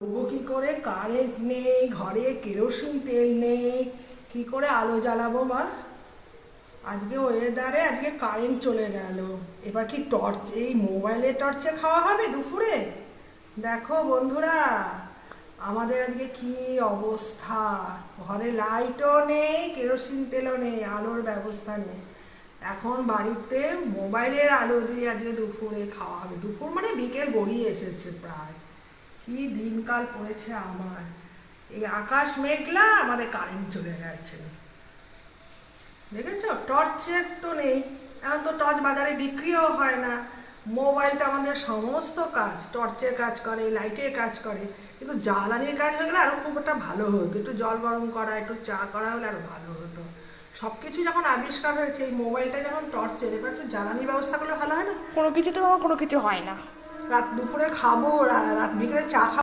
তবু কি করে কারেন্ট নেই, ঘরে কেরোসিন তেল নেই, কি করে আলো জ্বালাবো মা? আজকে ওয়েদারে আজকে কারেন্ট চলে গেল। এবার কি টর্চ, এই মোবাইলের টর্চে খাওয়া হবে দুপুরে? দেখো বন্ধুরা, আমাদের আজকে কি অবস্থা। ঘরে লাইটও নেই, কেরোসিন তেলও নেই, আলোর ব্যবস্থা নেই। এখন বাড়িতে মোবাইলের আলো দিয়ে আজকে দুপুরে খাওয়া হবে। দুপুর মানে বিকেল গড়িয়ে এসেছে প্রায়। কি দিনকাল পড়েছে আমার। এই আকাশ মেঘলা, আমাদের কারেন্ট চলে গেছে। দেখেছো, টর্চের তো নেই। এখন তো টর্চ বাজারে বিক্রিও হয় না। মোবাইলটা আমাদের সমস্ত কাজ, টর্চের কাজ করে, লাইটের কাজ করে। কিন্তু জ্বালানির কাজ হয়ে গেলে আরো খুব একটা ভালো হতো। একটু জল গরম করা, একটু চা করা হলে আরো ভালো হতো। সবকিছু যখন আবিষ্কার হয়েছে, এই মোবাইলটা যখন টর্চের, এবার একটু জ্বালানির ব্যবস্থা করলে ভালো হয় না? কোনো কিছুতে তোমার কোনো কিছু হয় না। রাত দুপুরে খাবো, রাত বিকেলে চা খাবো।